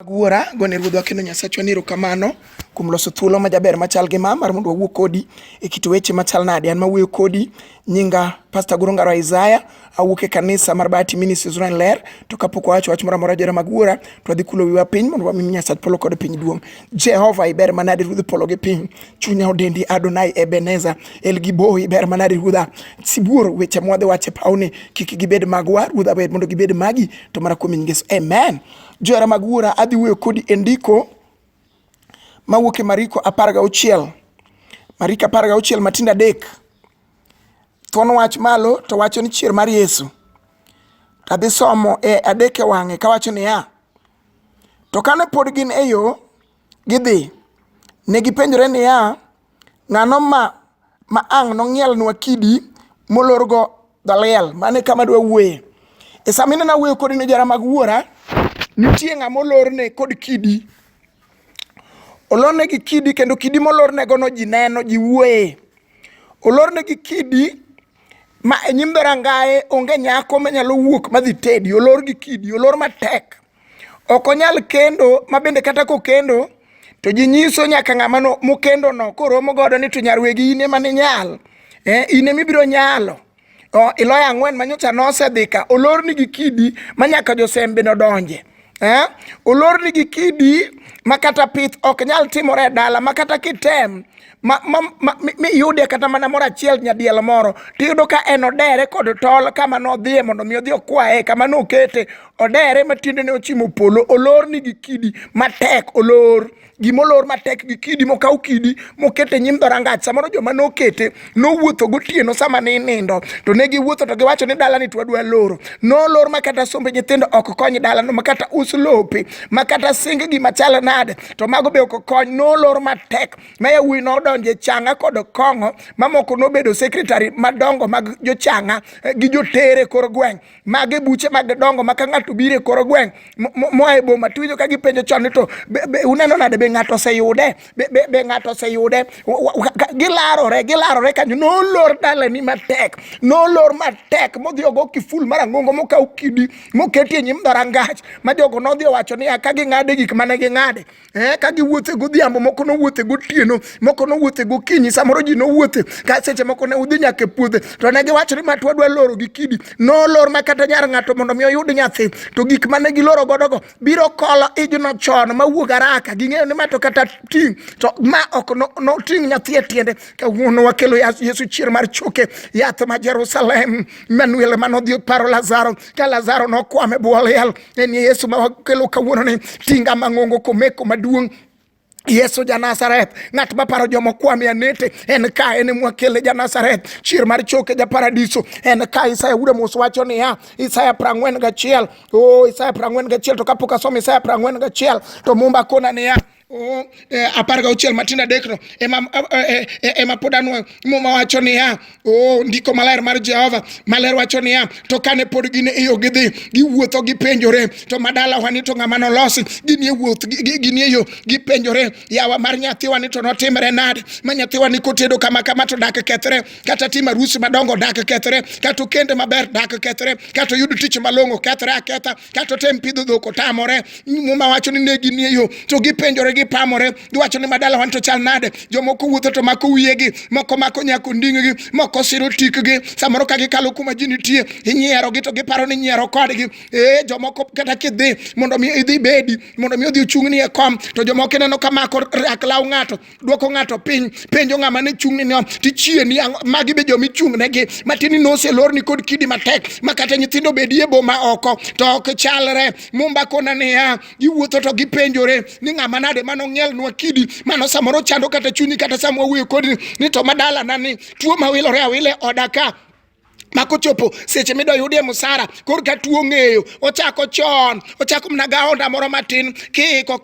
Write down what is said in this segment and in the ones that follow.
Guora gone ruodhwa kendo Nyasachwa ni erokamano kuom loso thuolo majaber machal gi mar mondo wawuo kodi e kit weche machal nade. An mawuoyo kodi nyinga Pastor Guro Ngaro Isaiah, awuok e kanisa mar Bahati Ministries Ran Ler, to kapok wawacho wach moro amora jora mag wuora to wadhi kulo wiwa piny mondo wami Nyasach polo kod piny duong'. Jehova iber manade ruodh polo gi piny, chunya odendi Adonai Ebenezer, El Gibor iber manade ruodha. Sibuor weche mwadhi wache pauni kik gibed magwa, ruodha ber mondo gibed magi to mara kuom Yesu. Amen. Jora mag wuora adhi wuoyo kodi e ndiko mawuok e Mariko 16. Mariko 16 matindo 3. Thuon wach malo to wacho ni chier mar Yesu. Adhi somo e 3 e wang'e kawacho niya, to kane pod gin e yo gidhi, ne gipenjore niya, ng'ano ma ang' nong'ielnwa kidi molorgo dhaliel. Mane kama dwa wuoye. E samine na wuoyo kodi ne jara mag wuora, nitie ng'ama olorne kod kidi. Olorne gi kidi kendo kidi molorne go no ji neno, ji wuoye. Olorne gi kidi ma e nyim dharangae onge nyako manyalo wuok madhi tedi. Olor gi kidi, olor matek. Ok onyal kendo, ma bende kata kokendo to ji nyiso nyaka ng'ama no mokendo no koromo godo ni to nyarwegi ine mane nyal. Ine mibiro nyalo. Iloyo 4 manyocha nosedhi ka. Olorni gi kidi ma nyaka josembe no donje. Olorni gi kidi makata pith ok nyal timore e dala, makata kitem mi yude kata mana moro achiel nyadiel moro tiyudo ka en odere kod tol kama nodhiye mondo mi odhi okwaye, kama nokete odere matiende ne ochimo polo. Olorni gi kidi matek. Olor gimolor matek gi kidi mokaw kidi mokete nyim dhorangach. Samoro joma nokete nowuotho gotieno sama ni nindo, to ne giwuotho to giwacho ni dala ni twadwa loro. Nolor makata sombe nyithindo ok kony dala no, makata us lope, makata sing gi machal nade to mago be ok kony. Nolor matek ma yawuoyi nodonje changa kod kong'o, mamoko nobedo secretary madongo mag jochanga gi jotere kor gweng', mage buche mag dongo maka ng'ato bire kor gweng' moa e boma tuwijo ka gipenjo chon ni to uneno nade be ng'ato oseyude, be ng'ato oseyude. Gilarore kanyo. Nolor dala ni matek, nolor matek modhi ogo kiful marang'ongo mokaw kidi moketie nyim dhorangach ma jogo nodhi owacho ni ka ging'ade gik mane ging'ade. Ka giwuothe godhiambo, moko nowuothe gotieno, moko nowuothe gokinyi, samoro ji nowuothe ka seche moko ne udhi nyaka e puothe, to ne giwacho ni ma twadwa loro gi kidi. Nolor makata nyar ng'ato mondo mi oyud nyathi, to gik mane giloro godogo biro kolo ijno chon mawuok araka. Ging'eyo ni ma to kata ting' to ma ok no ting' nyathi e tiende. Kawuono wakelo Yesu chier mar choke, yath ma Jerusalem, Manuel manodhi paro Lazaro, ka Lazaro nokwame bwo liel. En Yesu ma wakelo kawuono ni tinga mang'ongo komeko maduong'. Yesu ja Nazareth, ng'at maparo jomo kwame anete, en ka, en mwakele ja Nazareth, chier mar choke ja paradiso, en ka. Isaya ude mos wacho niya, Isaya 41. Isaya 41, to kapok asomo Isaya 41 to mumba kona niya, 16 matindo 3 no ema pod anwang'o. Muma wacho niya, ndiko maler mar Jehova maler wacho niya, to kane pod gin e yo gidhi, giwuotho gipenjore, to madala wani to ng'ama nolosi, gin e wuoth gin e yo gipenjore, yawa mar nyathiwa ni to notimre nade, ma nyathiwa ni kotedo kama to dak kethre, kata timo arus madongo dak kethre, kata kende maber dak kethre, kata yud tich malong'o kethre aketha, kata tem pidho dhok otamore. Muma wacho ni ne gin e yo to gipenjore gipamore, giwacho ni madala wan to chal nade. Jomoko wuotho to mako wiyegi, moko mako nyako nding'gi, moko siro tikgi, samoro ka gikalo kuma ji nitie inyiero gi to giparo ni nyiero kodgi. Jomoko kata kidhi mondo mi idhi bedi, mondo mi odhi ochung'ni e kom, to jomoko neno ka mako rak law ng'ato, duoko ng'ato piny, penjo ng'ama ne chung'ni no, tichieni magi be jomi chung'negi matini noselorni kod kidi matek, makata nyithindo bedie boma oko to ok chalre. Mumba kona niya, giwuotho to gipenjore ni ng'ama nade manong'ielnwa kidi, mano samoro chando kata chunyi, kata sama wawuoyo kodi ni to madala nani tuo mawilore awile odaka. Makochopo seche mido yudie musara kor ka tuo ng'eyo ochako chon, ochako mnaga onda moro matin, kiko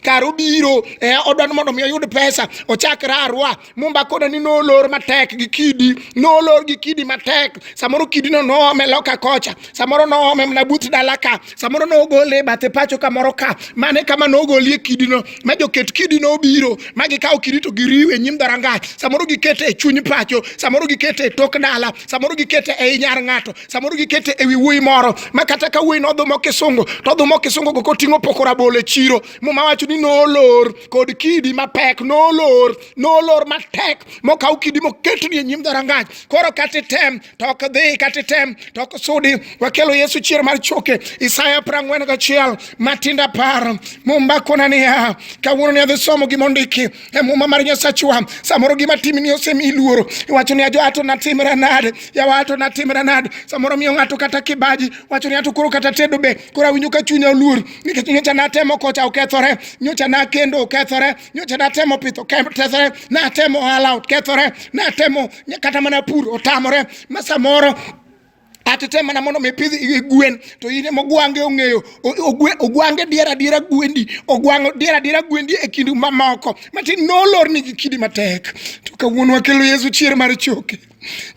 karo biro odwan mondo mi oyud pesa, ochakre arwa. Mumba koda ni nolor matek gi kidi, nolor gi kidi matek. Samoro kidi no noome loka kocha, samoro noome mna but dala ka, samoro nogole bathe pacho kamoro ka. Mane kama nogolie kidi no, ma joket kidi no biro, ma gikaw kidi to giriwe nyim dhorangach, samoro gikete e chuny pacho, samoro gikete e tok dala, samoro gikete e nyar ng'ato, samoro gikete e wi wuoyi moro ma kata ka wuoyi nodhumo kisungu to odhumo kisungu go koting'o poko rabolo e chiro. Muma wacho ni nolor kod kidi mapek, nolor matek mokaw kidi moketni e nyim dhorangach. Koro katitem to ok dhi, katitem to ok sudi. Wakelo Yesu chier mar choke. Isaya 41 matinda par mumba kona niya kawuono ni adhi somo gimondiki e muma mar Nyasachwa. Samoro gima timni osemi luoro, iwacho ni ajo ato natimra nade, yawa ato natimra nade. Samoro miyo ng'ato kata kibaji, wacho ni ato koro kata tedo be koro awinjo ka chunya oluor nikech nyocha natemo kocha okethore, nyocha nakendo okethore, nyocha natemo pitho okethore, natemo ohala okethore, natemo kata mana pur otamore. Ma samoro atete mana mondo mipidh gwen to ine mogwange ong'eyo ogwange diera gwendi, ogwango diera gwendi e kindu mamoko matin nolor ni kidi matek. To kawuono wakelo Yesu chier mar choke.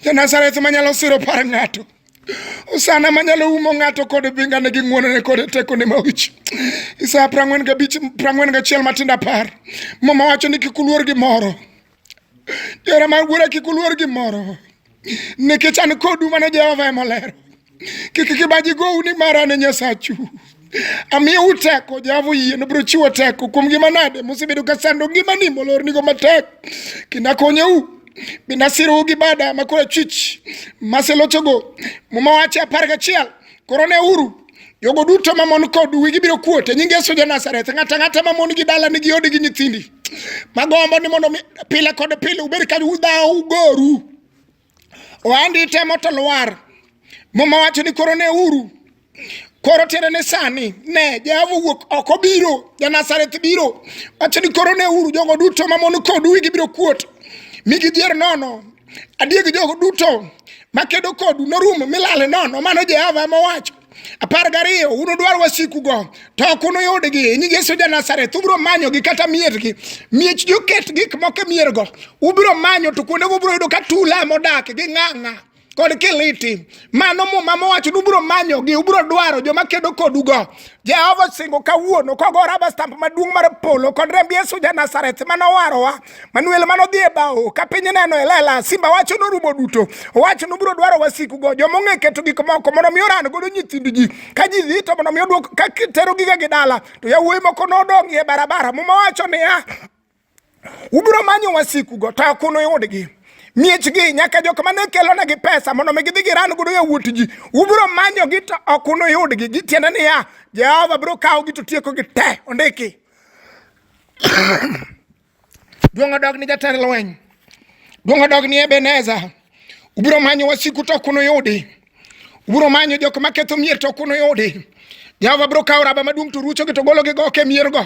Ja Nazareth manyalo siro par ng'ato, Osana manyalo umo ng'ato kod bingane gi ng'wonone kod tekone mawich. Isaya 41 matinda par. Mama wacho ni kik uluor gimoro, jora mar wuora kik uluor gimoro, nikech an kodu mana Jehova ema olero. Kik kibaji gou ni mara ne Nyasachu. Amiyo uteko, Jehova oyie no biro chiwo teko kuom gima nade mosebedo ka sando ngimani molor nigo matek. Kinakonyeu binasiro gi bada makora chich maselochogo. Muma wache 11 koro ne uru jogo duto mamon kodu wigi biro kuot e nying Yesu ja Nazareth. Ng'ata mamon gi dala nigi odi gi nyithindi magombo ni mondo pile kod pile ubed ka udhaw ugoru oandi temo to lwar. Muma wacho ni koro ne uru, koro tiende ni sani ne Jehova wuok oko biro, ja Nazareth biro. Wacho ni koro ne uru jogo duto mamon kodu wigi biro kuot, migi dhier nono, adiegi jogo duto makedo kodu norumo milale nono. Mano Jehova ema wacho. 12 uno dwar wasiku go to ok unuyudgi. Nying Yesu ja Nazareth ubiro manyo gi kata miergi, miech joket gik moko e miergo ubiro manyo to kuonde go ubiro yudo ka tula modak gi ng'ang'a kod kiliti. Mano muma mowacho ni ubiro manyo gi, ubiro dwaro joma kedo kodu go. Jehova singo kawuono kogo raba stamp maduong' mar polo kod remb Yesu ja Nazareth manowarowa, Manuel manodhi e bao ka piny neno e lela. Simba wacho norumo duto, owacho ni ubiro dwaro wasiku go, joma ong'e keto gik moko mondo mi oran godo nyithindi ji. Ka ji dhi to mondo mi oduok ka kitero gige gi dala to yawuoyi moko nodong' e barabara. Muma wacho ni ubiro manyo wasiku go to ok unuyudgi. Miechgi nyaka jok mane kelo negi pesa mondo gidhi giran godo yawuot ji, ubiro manyo gi to ok unuyudgi. Gitiende ni Jehova biro kawo gi to tieko gi te. Ondiki duong' odog ni jatend lweny, duong' odog ni Ebeneza. Ubiro manyo wasiku to ok unuyudi, ubiro manyo jok maketho mier to ok unuyudi. Jehova biro kawo raba maduong' to rucho gi to golo gi goke miergo,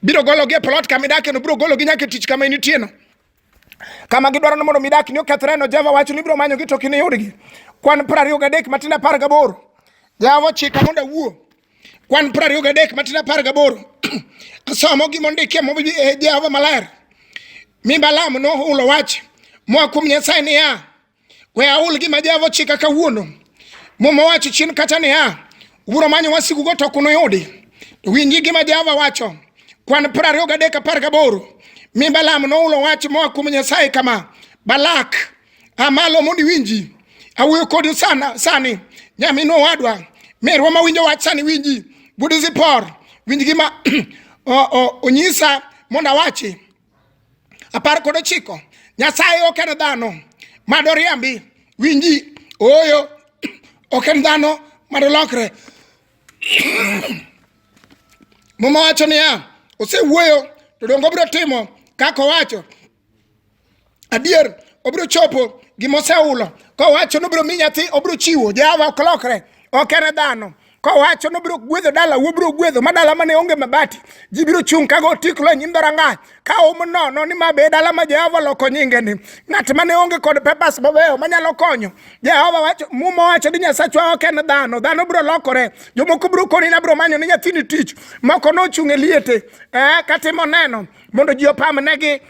biro golo gi e plot kama idake no, biro golo gi nyaka tich kama initie no. Kama gidwaro no mondo midaki ni okethre no, Jehova wacho ni biro manyo gi to ok iniyudgi. Kwan 23 matinda 18 Jehova chika mondo awuo. Kwan 23 matinda 18 asomo gimondiki mo Jehova maler. Mi Balaam no hulo wach moa kuom Nyasaye ni we aul gima Jehova chika kawuono. Muma wacho chien kacha ni ubiro manyo wasiku go to ok unuyudi. Winji gima Jehova wacho. Kwan 23 18 Mi Balaam no hulo wach moa kuom Nyasaye kama: Balak amalo mondi winji awuoyo kodi sani nyamino wadwa merwa mawinjo wach sani winji budi Zipor winji gima onyisa monda wachi. 19 Nyasaye ok en dhano madoriambi, winji oyo ok en dhano madolokre. Muma wacho ni osewuoyo to dongo biro timo kaka wacho. Adier obiro chopo gimoseulo. Ko wacho no biro mi nyathi obiro chiwo. Jehova ok lokre, ok en dhano. Ko wacho no biro gwedho dala, ubiro gwedho madala mane onge mabati. Ji biro chung' kago tiklo nyim dhorangach ka nono ni mabe dala ma Jehova loko nyinge ni. Ng'at mane onge kod papers mabeyo manyalo konyo. Jehova wacho, Muma wacho ni Nyasachwa ok en dhano, dhano biro lokore. Jomoko biro koni na biro manyo ni nyathini tich. Moko no chung' e liete katimo neno mondo ji opam negi.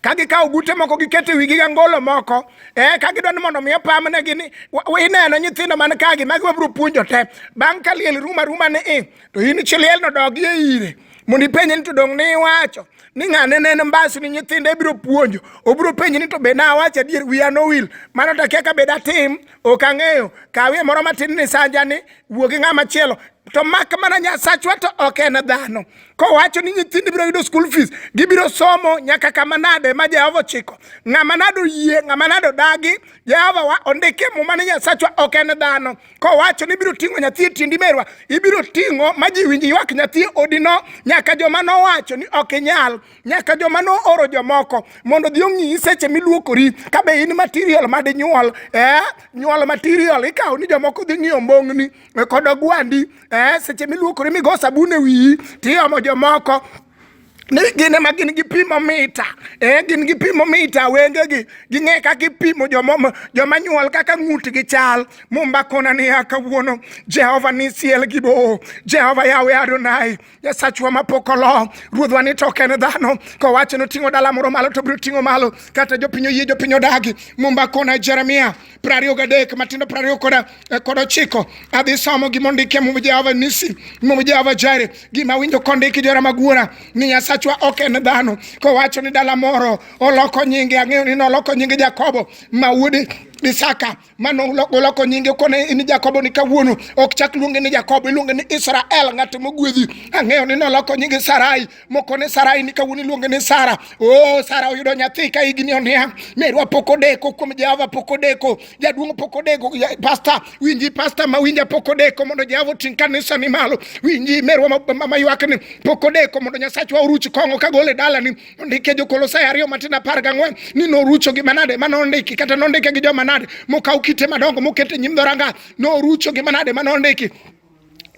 Kagi ka ugute moko gikete wigi gangolo moko kagi don mondo mi opam ne gini ineno nyithindo man kagi magi wabro puonjo te bang' ka liel ruma ni to in chiliel no dog ye ire Mundi penye ni to dong ni wacho ni ng'ane ne mbasi ni nyithinde biro puonjo. Obiro penje ni to be na wacho adier wiya no wil. Mano to kia ka beda tim ok ang'eyo. Kawie moro matin ni sanja ni wuogi ng'ama chielo. To mak mana Nyasachwa to ok en dhano. Kowacho ni nyithindi biro yudo school fees, gibiro somo nyaka kama nade ma Jehova chiko. Ng'ama nado yie, ng'ama nado dagi, Jehova wa ondike muma ni Nyasachwa ok en dhano. Kowacho ni biro ting'o nyathi e tindi merwa, ibiro ting'o ma ji winji ywak nyathi odino, nyaka joma nowacho ni ok nyal, nyaka joma no oro jomoko mondo dhi ong'i seche miluokori ka be in material madi nyuol, nyuol material ikawo ni jomoko dhi ng'iyo mbong'ni kod ogwandi, seche miluokori migo sabun e wiyi tiomo jomoko ni gine ma gin gi pimo mita, gin gi pimo mita wenge gi ng'e kaka ipimo joma nyuol kaka ng'ut gi chal. Mumba kona ni kawuono Jehova ni siel gi bo, Jehova Yawe Adonai Nyasachwa mapokolo, ruodhwa ni to ok en dhano. Kowacho ni ting'o dala moro malo to biro ting'o malo kata jopiny oyie jopiny odagi. Mumba kona Jeremia 23 matindo 20 kod 9 adhi somo gima ondike mum Jehova Nisi, mum Jehova Jire, gima winjo kondiki jora magwara ni Nyasachwa ok en dhano. Kowacho ni dala moro oloko nyinge, ang'eyo ni noloko nyinge Jakobo ma wuod Isaka, mano loko nyinge kone ni Jakobo ni kawuono ok chak luonge ni Jakobo, iluonge ni Israel, ng'at mogwedhi. Ang'eyo ni noloko nyinge Sarai, mokone Sarai ni kawuono iluonge ni Sara. Sara oyudo nyathi ka higni onia, merwa pok odeko kuom Jehova, pok odeko, jaduong' pok odeko, pastor winji, pastor ma winja pok odeko mondo Jehova oting' kanisa ni malo. Winji merwa ma ywak ni pok odeko mondo Nyasachwa oruch kong'o ka gole dala ni. Ondike Jo-Kolosai 2:14 ni norucho gi manade, mano ondiki kata nondike gi joma mokaw kite madongo mokete nyim dhoranga, no rucho gi manade manondiki.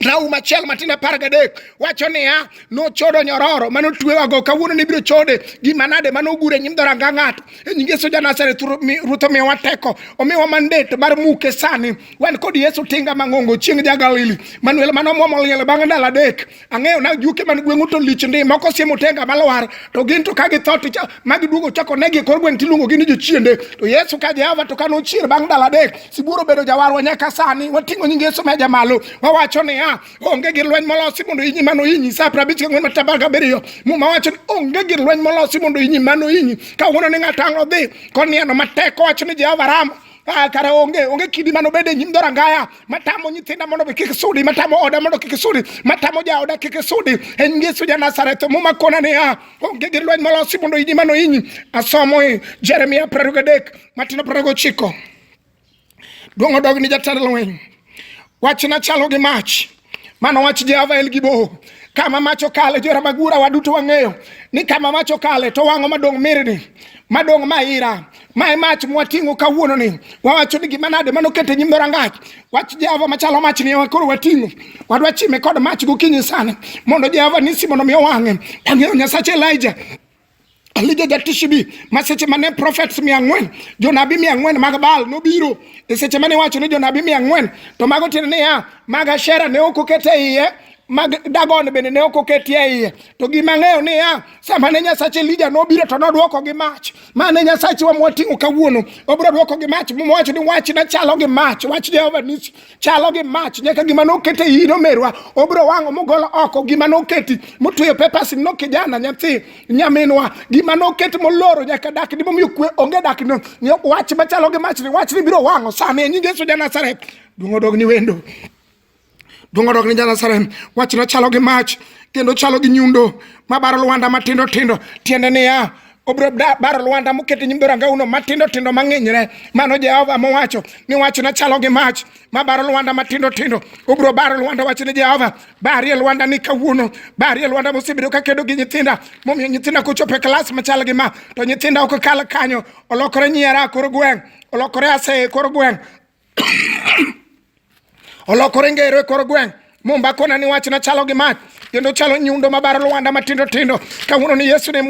Rauma chiel matina 13 wacho niya nochodo nyororo mano twewago kawuono ni biro chode gi manade mano gure nyim dhoranga ng'ato. E nying Yesu Janazareth Ruoth omiyowa teko, omiyowa mandate mar muke sani. Wan kod Yesu tinga mang'ongo chieng' ja-Galili, Manuel mano muomo liel bang' ndalo 3. Ang'eyo na juke man gweng'u to lich ndi moko siemo tenga malwar to gin to ka githo to magiduogo chako negi kor gweng' tiluongo gi ni jochiende. To Yesu ka Jehova to kano chier bang' ndalo 3 sibuoro bedo jawarwa nyaka sani. Wating'o nying Yesu meja malo, wawacho niya onge gir lweny molosi mondo inyi mano inyi. Sa 54 muma wacho ni onge gir lweny molosi mondo inyi mano inyi. Kawuono ni ng'ato ang' odhi konieno mateko wacho ni Jehova Rama, kara onge kidi mano bede nyim dhorangaya matamo nyithinda mondo be kik sudi, matamo oda mondo kik sudi, matamo jaoda kik sudi. En Yesu Janazareth muma kona ni onge gir lweny molosi mondo inyi mano inyi. Asomo Jeremia 23 matino 29. Duong' odog ni jatend lweny, wachna chalo gi mach, mano wach Jehova El Gibo. Kama mach okale jora magura waduto wang'eyo ni kama mach okale to wang'o madong' mirni, madong' maira, mae mach mwating'o kawuono ni. Wawacho ni gima nade mano kete nyim dhorangach, wach Jehova machalo mach ni wakoro wating'o, wadwa chime kod mach gokinyi sani mondo Jehova Nisi mondo mi owang'e. Ang'eyo Nyasach Elijah Jatishibi maseche mane prophets 400, jonabi 400 mag Baal nobiro e seche mane wacho ni jonabi 400 to mago tin niya mag Ashera ne ok okete iye, mag Dagon bende ne ok oketie iye. To gima ng'eyo niya sama ne Nyasach Elijah nobiro to nodwoko gi mach. Mane Nyasach wa mwating'o kawuono obiro dwoko gi mach. Mwacho ni wach na chalo gi mach, wach Jehova Nisi chalo gi mach, nyaka gima nokete iye no merwa obiro wang'o mogolo oko. Gima noketi motweyo papers no kijana nyathi nyaminwa, gima noketi moloro nyaka dak ni momiyo kwe onge dak no. Wach machalo gi mach ni wach ni biro wang'o sani. Nying Yesu Janazareth duong' odog ni wendo, duong' odog ni Janazareth. Wach na chalo gi mach kendo chalo gi nyundo mabaro lwanda matindo tindo. Tiende niya obro baro lwanda mokete nyim dhoranga uno matindo tindo mang'enyre. Mano Jehova mowacho ni wach na chalo gi mach mabaro lwanda matindo tindo. Obro baro lwanda, wach ni Jehova barie lwanda ni kawuono, barie lwanda mosebedo ka kedo gi nyithinda, momiyo nyithinda kochopo e klas machal gi ma to nyithinda ok kal kanyo, olokore nyiera kor gweng', olokore ase kor gweng', olokore ngero kor gweng'. Mumba kona ni wach na chalo gi mach kendo chalo nyundo mabaro lwanda matindo tindo. Kawuono ni Yesu ne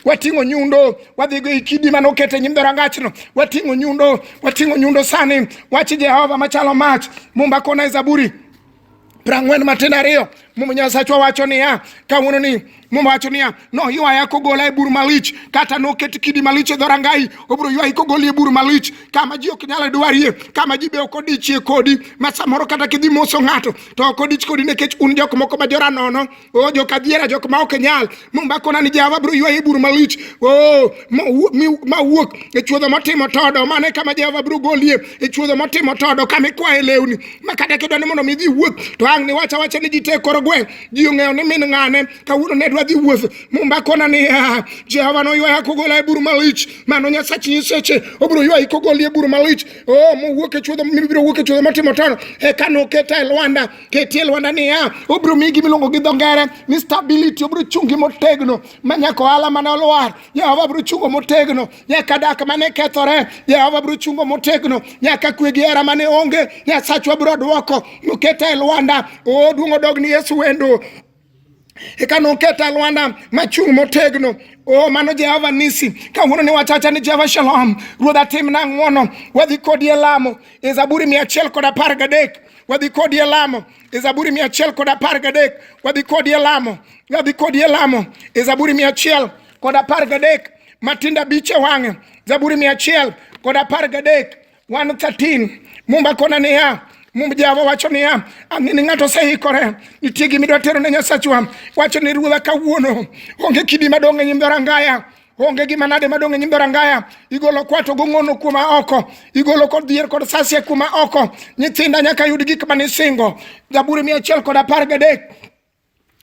wating'o nyundo, wadhi go ikidi manokete nyim dhorangachno, wating'o nyundo sani. Wach Jehova machalo mach. Mumba kona Zaburi 40 matindo 2 mum Nyasachwa wacho niya kawuono ni Wacho niya no ywaya kogola e bur malich kata no ket kidi malich e dhorangai obro ywayi kogoli e bur malich kama ji ok nyal dwarie kama ji be ok odichie kodi ma samoro kata kidhi moso ng'ato to ok odich kodi nikech un jok moko ma jora nono jok adhiera jok ma ok nyal kona ni Jehova bro ywayi e bur malich ma wuok e chuodho motimo todo mane kama Jehova bro golie e chuodho motimo todo kama ikwaye lewni ma kata kidwani mondo mi dhi wuoth to ang' ni wacha ni ji te koro gweng' ji ong'eyo ni min ng'ane kawuono ne dwa dhi wuoth kona ni Jehova no ywaya kogola e bur malich mano Nyasachi nyiseche obro ywayi kogoli e bur malich mowuok e chuodho mibiro wuok e chuodho motimo todo eka noketa e Lwanda ketie Lwanda ni obro migi milongo gi dho ngere ni stability obro chungi motegno manyako ohala mane olwar Jehova bro chungo motegno nyaka dak mane kethore Jehova bro chungo motegno nyaka kwe gi hera mane onge Nyasachwa bro dwoko noketa e Lwanda duong' odogni Yesu wendo eka noketa Lwanda machung' motegno mano Jehova nisi kawuono ni wachacha ni Jehova Shalom ruodha timna ng'wono wadhi kodi e lamo e Zaburi 113 wadhi kodi e lamo e Zaburi 113 wadhi kodi e lamo e Zaburi 113 matinda biche wang'e Zaburi 113 113 kona niya Jehova wacho niya ang'e ni ng'ato oseikore nitie gima idwa tero ne Nyasachwa wacho ni ruodha kawuono onge kidi madong' e nyim dhorangaya onge gima nade madong' e nyim dhorangaya igolo kwato gong'ono kuma oko igolo kod dhier kod sasie kuma oko nyithinda nyaka yud gik manisingo Zaburi 113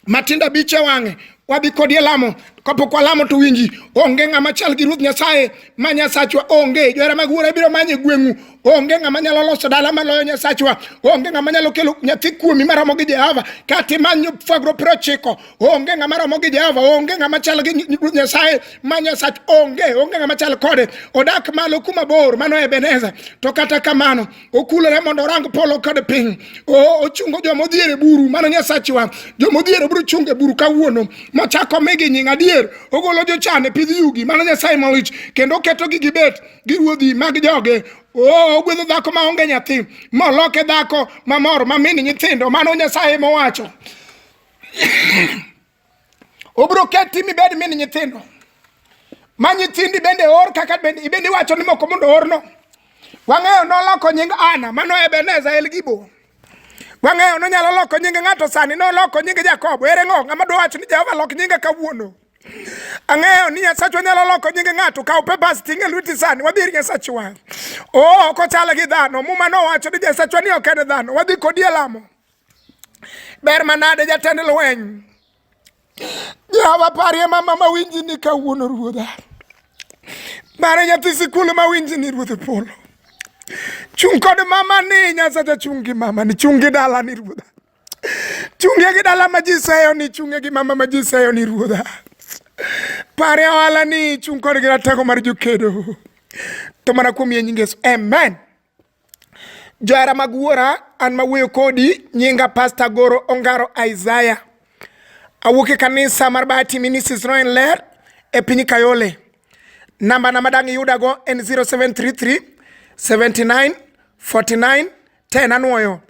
matinda biche wang'e wadhi kodi e lamo kapok walamo to winji onge ng'ama chal gi Ruoth Nyasaye ma Nyasachwa onge johera mag wuora biro manye gweng'u onge ng'ama nyalo loso dala maloyo Nyasachwa onge ng'ama nyalo kelo nyathi kuomi maromo gi Jehova kata manyo fagro 90 onge ng'ama romo gi Jehova onge ng'ama chal gi Ruoth Nyasaye ma Nyasachwa onge ng'ama chal kode odak malo kuma bor mano Ebeneza to kata kamano okulore mondo orang polo kod piny ochungo jomo dhiere buru mano Nyasachwa jomo dhiere buru chunge buru kawuono machako migi nying adier ogolo jochane pidh yugi mano Nyasaye malich kendo keto gi gibet gi ruodhi mag joge ogwedho dhako ma onge nyathi moloke dhako mamor mamini nyithindo mano Nyasaye mowacho obro keti mi bed mini nyithindo ma nyithindi bende kaka bende wacho ni moko mondo orno wang'eyo noloko nying Ana mano Ebeneza Elgibo wang'eyo nonyalo loko nying ng'ato sani noloko nying Jakobo ere ng'ama dwa wacho ni Jehova lok nyinga kawuono ang'eyo ni Nyasachwa nyalo loko nying ng'ato kaw papers ting'e lweti sani wadhi ir Nyasachwa ok ochal gi dhano muma nowacho ni Nyasachwa ni ok en dhano wadhi kodi e lamo ber manade jatend lweny Jehova parie mama mawinji ni kawuono ruodha bare nyathi sikul mawinji ni ruodh polo chung kod mama ni Nyasacha chungi mama ni chungi dala ni ruodha chungi gi dala ma ji seyo ni chungi gi mama ma ji seyo ni ruodha pare ohala ni chung kod gi ratego mar jokedo to mana kuom nying Yesu amen. Johera mag wuora an mawuoyo kodi nyinga Pastor Goro Ongaro Isaiah awuok e kanisa mar Bahati Ministries Roen Ler e piny Kayole namba na madang' yudago en 0733 79 49 10 anuoyo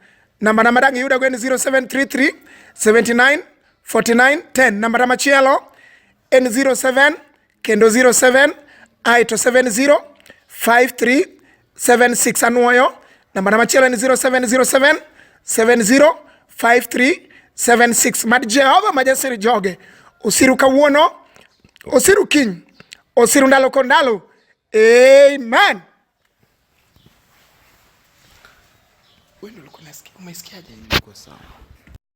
namba na madang' yudago en 0733 79 49 10 namba na machielo en 07 kendo 07 aito 70 53 76 anuoyo namba na machielo en 0707 70 53 76 mad Jehova majasiri joge osiru kawuono osiru kiny osiru ndalo kod ndalo amen. Wewe ulikuwa umesikiaje? Niko sawa.